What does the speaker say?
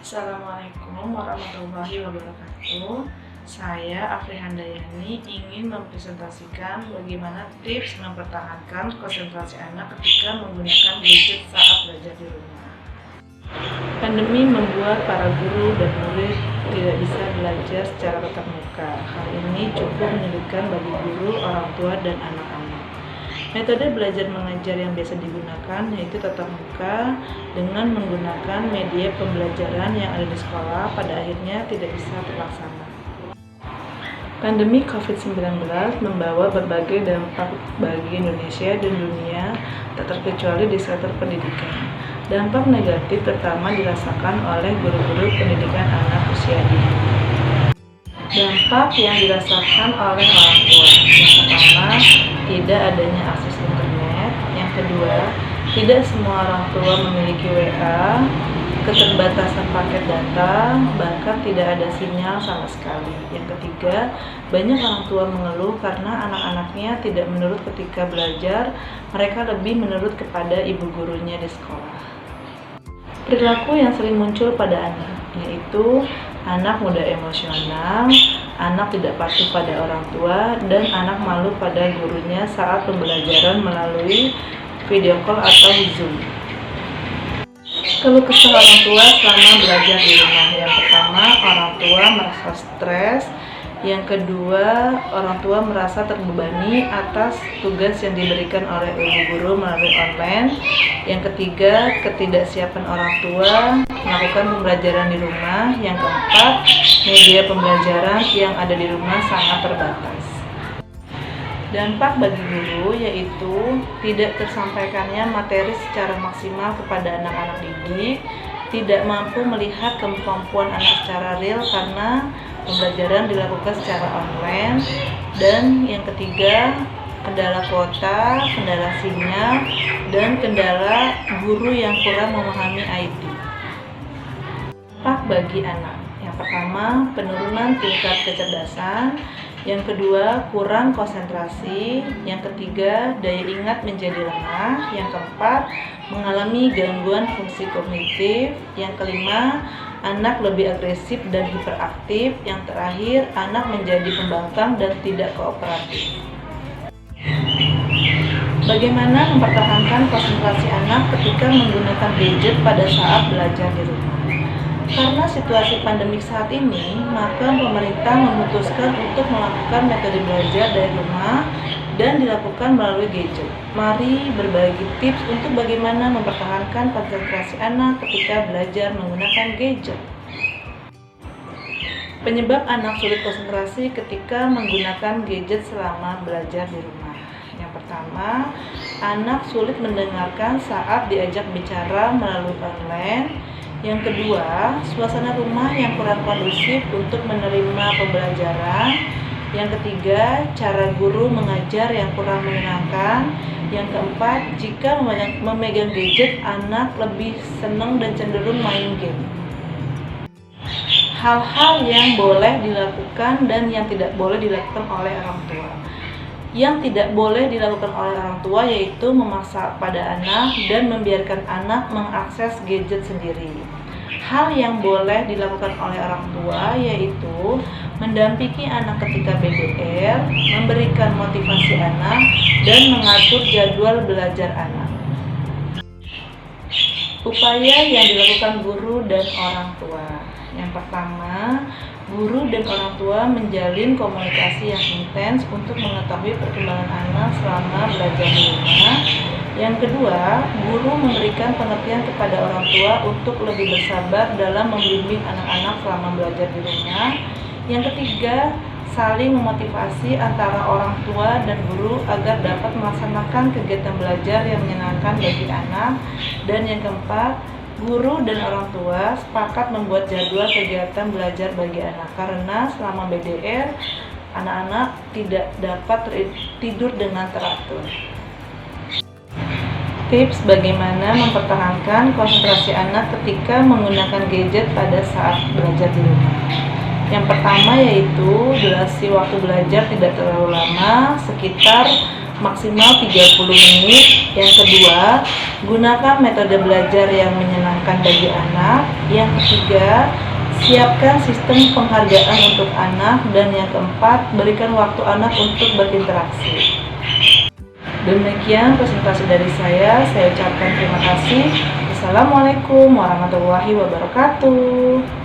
Assalamualaikum warahmatullahi wabarakatuh. Saya Afri Handayani ingin mempresentasikan bagaimana tips mempertahankan konsentrasi anak ketika menggunakan gadget saat belajar di rumah. Pandemi membuat para guru dan murid tidak bisa belajar secara tatap muka. Hal ini cukup menyulitkan bagi guru, orang tua, dan anak-anak. Metode belajar mengajar yang biasa digunakan yaitu tatap muka dengan menggunakan media pembelajaran yang ada di sekolah pada akhirnya tidak bisa terlaksana. Pandemi COVID-19 membawa berbagai dampak bagi Indonesia dan dunia, tak terkecuali di sektor pendidikan. Dampak negatif pertama dirasakan oleh guru-guru pendidikan anak usia dini. Dampak yang dirasakan oleh orang tua. Yang pertama, tidak adanya akses internet. Yang kedua, tidak semua orang tua memiliki WA, keterbatasan paket data, bahkan tidak ada sinyal sama sekali. Yang ketiga, banyak orang tua mengeluh karena anak-anaknya tidak menurut ketika belajar, mereka lebih menurut kepada ibu gurunya di sekolah. Perilaku yang sering muncul pada anak, yaitu anak mudah emosional, anak tidak patuh pada orang tua, dan anak malu pada gurunya saat pembelajaran melalui video call atau Zoom. Keluh kesah orang tua selama belajar di rumah. Yang pertama, orang tua merasa stres. Yang kedua, orang tua merasa terbebani atas tugas yang diberikan oleh ibu guru melalui online. Yang ketiga, ketidaksiapan orang tua melakukan pembelajaran di rumah. Yang keempat, media pembelajaran yang ada di rumah sangat terbatas. Dampak bagi guru yaitu tidak tersampaikannya materi secara maksimal kepada anak-anak didik, tidak mampu melihat kemampuan anak secara real karena pembelajaran dilakukan secara online, dan yang ketiga, kendala kuota, kendala sinyal, dan kendala guru yang kurang memahami IT. Dampak bagi anak. Yang pertama, penurunan tingkat kecerdasan. Yang kedua, kurang konsentrasi. Yang ketiga, daya ingat menjadi lemah. Yang keempat, mengalami gangguan fungsi kognitif. Yang kelima, anak lebih agresif dan hiperaktif. Yang terakhir, anak menjadi pembangkang dan tidak kooperatif. Bagaimana mempertahankan konsentrasi anak ketika menggunakan gadget pada saat belajar di rumah? Karena situasi pandemik saat ini, maka pemerintah memutuskan untuk melakukan metode belajar dari rumah dan dilakukan melalui gadget. Mari berbagi tips untuk bagaimana mempertahankan konsentrasi anak ketika belajar menggunakan gadget. Penyebab anak sulit konsentrasi ketika menggunakan gadget selama belajar di rumah. Yang pertama, anak sulit mendengarkan saat diajak bicara melalui online. Yang kedua, suasana rumah yang kurang kondusif untuk menerima pembelajaran. Yang ketiga, cara guru mengajar yang kurang menyenangkan. Yang keempat, jika memegang gadget, anak lebih senang dan cenderung main game. Hal-hal yang boleh dilakukan dan yang tidak boleh dilakukan oleh orang tua. Yang tidak boleh dilakukan oleh orang tua yaitu memaksa pada anak dan membiarkan anak mengakses gadget sendiri. Hal yang boleh dilakukan oleh orang tua yaitu mendampingi anak ketika BDR, memberikan motivasi anak, dan mengatur jadwal belajar anak. Upaya yang dilakukan guru dan orang tua. Yang pertama, guru dan orang tua menjalin komunikasi yang intens untuk mengetahui perkembangan anak selama belajar di rumah. Yang kedua, guru memberikan pengertian kepada orang tua untuk lebih bersabar dalam membimbing anak-anak selama belajar di rumah. Yang ketiga, saling memotivasi antara orang tua dan guru agar dapat melaksanakan kegiatan belajar yang menyenangkan bagi anak. Dan yang keempat, guru dan orang tua sepakat membuat jadwal kegiatan belajar bagi anak karena selama BDR, anak-anak tidak dapat tidur dengan teratur. Tips bagaimana mempertahankan konsentrasi anak ketika menggunakan gadget pada saat belajar di rumah. Yang pertama yaitu durasi waktu belajar tidak terlalu lama, sekitar maksimal 30 menit. Yang kedua, gunakan metode belajar yang menyenangkan bagi anak. Yang ketiga, siapkan sistem penghargaan untuk anak. Dan yang keempat, berikan waktu anak untuk berinteraksi. Demikian presentasi dari saya ucapkan terima kasih. Assalamualaikum warahmatullahi wabarakatuh.